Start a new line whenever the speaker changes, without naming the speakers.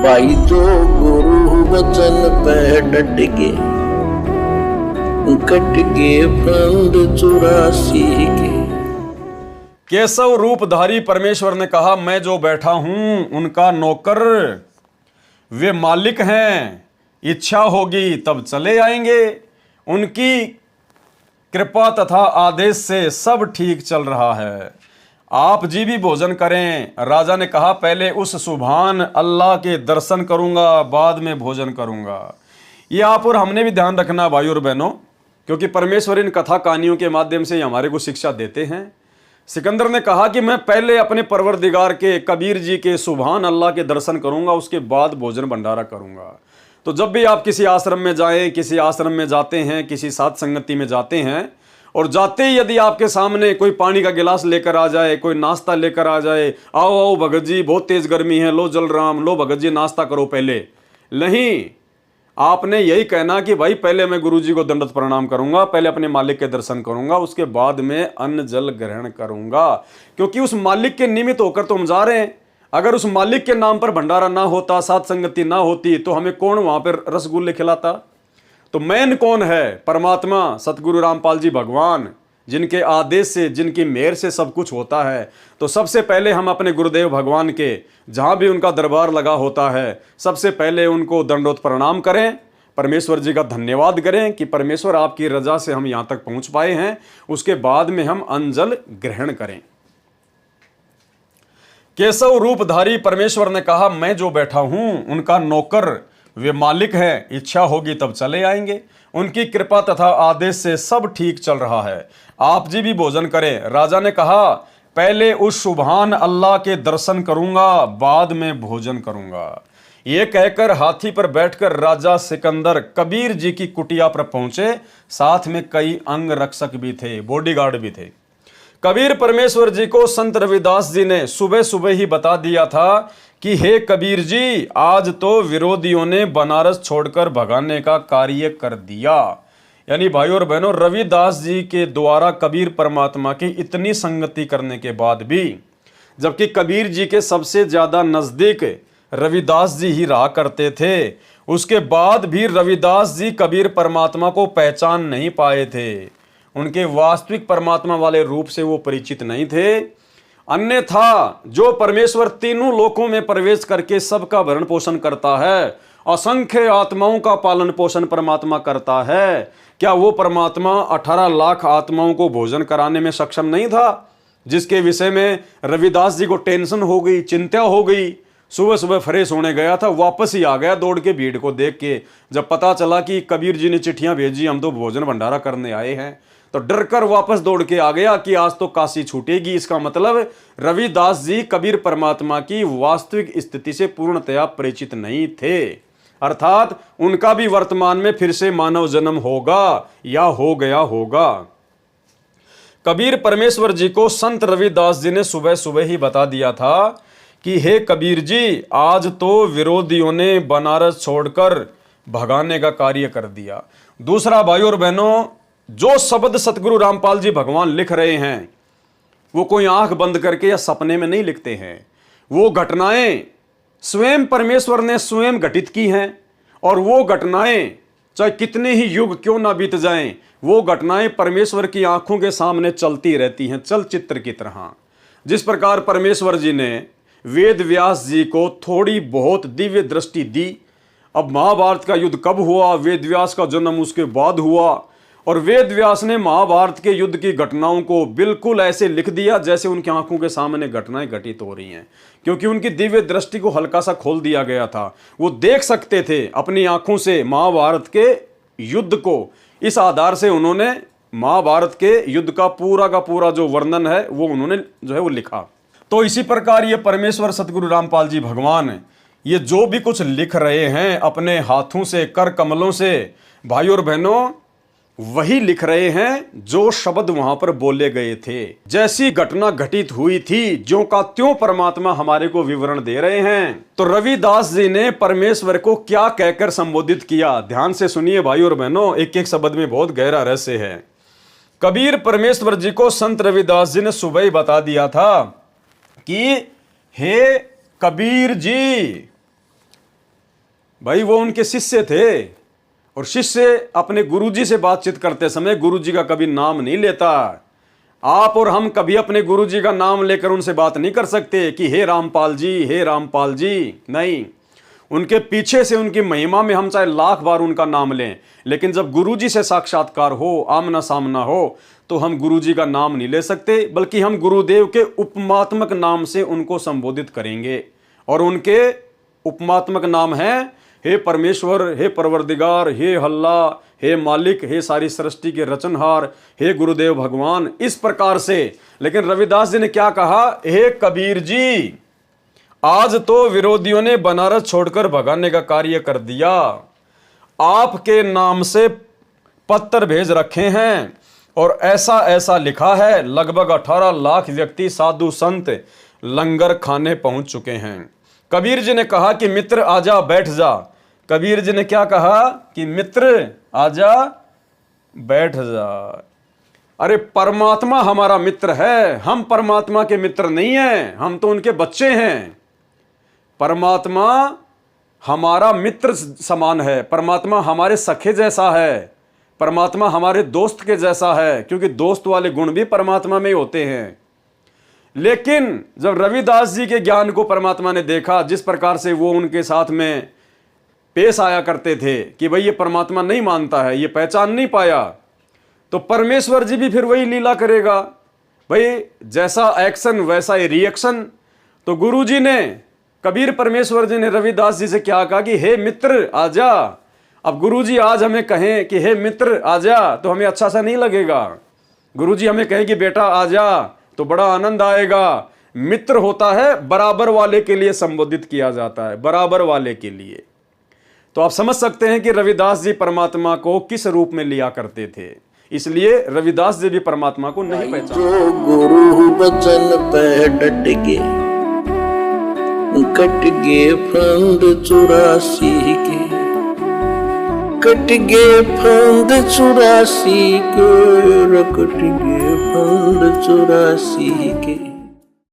भाई जो गुरु वचन पे डट के कट के फंद 84 के।
केशव रूपधारी परमेश्वर ने कहा, मैं जो बैठा हूं उनका नौकर, वे मालिक हैं, इच्छा होगी तब चले आएंगे। उनकी कृपा तथा आदेश से सब ठीक चल रहा है। आप जी भी भोजन करें। राजा ने कहा, पहले उस सुभान अल्लाह के दर्शन करूंगा, बाद में भोजन करूंगा। ये आप और हमने भी ध्यान रखना भाई और बहनों, क्योंकि परमेश्वर इन कथा कहानियों के माध्यम से हमारे को शिक्षा देते हैं। सिकंदर ने कहा कि मैं पहले अपने परवरदिगार के, कबीर जी के सुभान अल्लाह के दर्शन करूंगा, उसके बाद भोजन भंडारा करूंगा। तो जब भी आप किसी आश्रम में जाएं, किसी आश्रम में जाते हैं, किसी साथ संगति में जाते हैं, और जाते ही यदि आपके सामने कोई पानी का गिलास लेकर आ जाए, कोई नाश्ता लेकर आ जाए, आओ आओ भगत जी बहुत तेज गर्मी है, लो जलराम, लो भगत जी नाश्ता करो पहले, नहीं, आपने यही कहना कि भाई पहले मैं गुरु जी को दंडवत प्रणाम करूंगा, पहले अपने मालिक के दर्शन करूंगा, उसके बाद में अन्न जल ग्रहण करूंगा। क्योंकि उस मालिक के निमित्त होकर तो हम जा रहे हैं। अगर उस मालिक के नाम पर भंडारा ना होता, साथ संगति ना होती, तो हमें कौन वहां पर रसगुल्ले खिलाता? तो मेन कौन है? परमात्मा सतगुरु रामपाल जी भगवान, जिनके आदेश से, जिनकी मेहर से सब कुछ होता है। तो सबसे पहले हम अपने गुरुदेव भगवान के, जहां भी उनका दरबार लगा होता है, सबसे पहले उनको दंडवत प्रणाम करें, परमेश्वर जी का धन्यवाद करें कि परमेश्वर आपकी रजा से हम यहां तक पहुंच पाए हैं। उसके बाद में हम अंजल ग्रहण करें। केशव रूपधारी परमेश्वर ने कहा, मैं जो बैठा हूं उनका नौकर, वे मालिक हैं, इच्छा होगी तब चले आएंगे। उनकी कृपा तथा आदेश से सब ठीक चल रहा है। आप जी भी भोजन करें। राजा ने कहा, पहले उस सुभान अल्लाह के दर्शन करूंगा, बाद में भोजन करूंगा। ये कहकर हाथी पर बैठकर राजा सिकंदर कबीर जी की कुटिया पर पहुंचे। साथ में कई अंग रक्षक भी थे, बॉडीगार्ड भी थे। कबीर परमेश्वर जी को संत रविदास जी ने सुबह सुबह ही बता दिया था कि हे कबीर जी, आज तो विरोधियों ने बनारस छोड़कर भगाने का कार्य कर दिया। यानी भाई और बहनों, रविदास जी के द्वारा कबीर परमात्मा की इतनी संगति करने के बाद भी, जबकि कबीर जी के सबसे ज्यादा नजदीक रविदास जी ही रहा करते थे, उसके बाद भी रविदास जी कबीर परमात्मा को पहचान नहीं पाए थे। उनके वास्तविक परमात्मा वाले रूप से वो परिचित नहीं थे। अन्यथा जो परमेश्वर तीनों लोकों में प्रवेश करके सबका भरण पोषण करता है, असंख्य आत्माओं का पालन पोषण परमात्मा करता है, क्या वो परमात्मा 18 लाख आत्माओं को भोजन कराने में सक्षम नहीं था? जिसके विषय में रविदास जी को टेंशन हो गई, चिंता हो गई। सुबह सुबह फ्रेश होने गया था, वापस ही आ गया दौड़ के भीड़ को देख के। जब पता चला कि कबीर जी ने चिट्ठियां भेजी, हम तो भोजन भंडारा करने आए हैं, तो डर कर वापस दौड़ के आ गया कि आज तो काशी छूटेगी। इसका मतलब रविदास जी कबीर परमात्मा की वास्तविक स्थिति से पूर्णतया परिचित नहीं थे, अर्थात उनका भी वर्तमान में फिर से मानव जन्म होगा या हो गया होगा। कबीर परमेश्वर जी को संत रविदास जी ने सुबह सुबह ही बता दिया था कि हे कबीर जी, आज तो विरोधियों ने बनारस छोड़कर भगाने का कार्य कर दिया। दूसरा भाई और बहनों, जो शब्द सतगुरु रामपाल जी भगवान लिख रहे हैं, वो कोई आंख बंद करके या सपने में नहीं लिखते हैं। वो घटनाएं स्वयं परमेश्वर ने स्वयं घटित की हैं, और वो घटनाएं चाहे कितने ही युग क्यों ना बीत जाएं, वो घटनाएं परमेश्वर की आंखों के सामने चलती रहती हैं, चलचित्र की तरह। जिस प्रकार परमेश्वर जी ने वेद व्यास जी को थोड़ी बहुत दिव्य दृष्टि दी। अब महाभारत का युद्ध कब हुआ? वेद व्यास का जन्म उसके बाद हुआ, और वेद व्यास ने महाभारत के युद्ध की घटनाओं को बिल्कुल ऐसे लिख दिया जैसे उनकी आंखों के सामने घटनाएं घटित हो रही हैं, क्योंकि उनकी दिव्य दृष्टि को हल्का सा खोल दिया गया था। वो देख सकते थे अपनी आंखों से महाभारत के युद्ध को। इस आधार से उन्होंने महाभारत के युद्ध का पूरा जो वर्णन है वो उन्होंने जो है वो लिखा। तो इसी प्रकार ये परमेश्वर सतगुरु रामपाल जी भगवान ये जो भी कुछ लिख रहे हैं अपने हाथों से, कर कमलों से, भाई और बहनों, वही लिख रहे हैं जो शब्द वहां पर बोले गए थे। जैसी घटना घटित हुई थी, ज्यों का त्यों परमात्मा हमारे को विवरण दे रहे हैं। तो रविदास जी ने परमेश्वर को क्या कहकर संबोधित किया, ध्यान से सुनिए भाई और बहनों, एक एक शब्द में बहुत गहरा रहस्य है। कबीर परमेश्वर जी को संत रविदास जी ने सुबह ही बता दिया था कि हे कबीर जी, भाई वो उनके शिष्य थे, और शिष्य अपने गुरुजी से बातचीत करते समय गुरुजी का कभी नाम नहीं लेता। आप और हम कभी अपने गुरुजी का नाम लेकर उनसे बात नहीं कर सकते कि हे रामपाल जी, हे रामपाल जी, नहीं। उनके पीछे से उनकी महिमा में हम चाहे लाख बार उनका नाम लें, लेकिन जब गुरुजी से साक्षात्कार हो, आमना सामना हो, तो हम गुरुजी का नाम नहीं ले सकते, बल्कि हम गुरुदेव के उपमात्मक नाम से उनको संबोधित करेंगे। और उनके उपमात्मक नाम है हे परमेश्वर, हे परवरदिगार, हे हल्ला, हे मालिक, हे सारी सृष्टि के रचनहार, हे गुरुदेव भगवान, इस प्रकार से। लेकिन रविदास जी ने क्या कहा, हे कबीर जी, आज तो विरोधियों ने बनारस छोड़कर भगाने का कार्य कर दिया। आपके नाम से पत्र भेज रखे हैं और ऐसा ऐसा लिखा है, लगभग 18 लाख व्यक्ति, साधु संत लंगर खाने पहुंच चुके हैं। कबीर जी ने कहा कि मित्र आजा, बैठ जा। कबीर जी ने क्या कहा कि मित्र आजा, बैठ जा। अरे परमात्मा हमारा मित्र है, हम परमात्मा के मित्र नहीं हैं, हम तो उनके बच्चे हैं। परमात्मा हमारा मित्र समान है, परमात्मा हमारे सखे जैसा है, परमात्मा हमारे दोस्त के जैसा है, क्योंकि दोस्त वाले गुण भी परमात्मा में ही होते हैं। लेकिन जब रविदास जी के ज्ञान को परमात्मा ने देखा, जिस प्रकार से वो उनके साथ में पेश आया करते थे कि भाई ये परमात्मा नहीं मानता है, ये पहचान नहीं पाया, तो परमेश्वर जी भी फिर वही लीला करेगा। भाई जैसा एक्शन वैसा ही रिएक्शन। तो गुरु जी ने, कबीर परमेश्वर जी ने रविदास जी से क्या कहा कि हे मित्र आजा। अब गुरु जी आज हमें कहें कि हे मित्र आजा, तो हमें अच्छा सा नहीं लगेगा। गुरु जी हमें कहें कि बेटा आजा, तो बड़ा आनंद आएगा। मित्र होता है बराबर वाले के लिए संबोधित किया जाता है, बराबर वाले के लिए। तो आप समझ सकते हैं कि रविदास जी परमात्मा को किस रूप में लिया करते थे। इसलिए रविदास जी भी परमात्मा को नहीं पहचानते।
जो गुरु बचन पे डट के, कट गए फंद 84 के, कट गए फंद 84 के, कट गए फंद 84 के।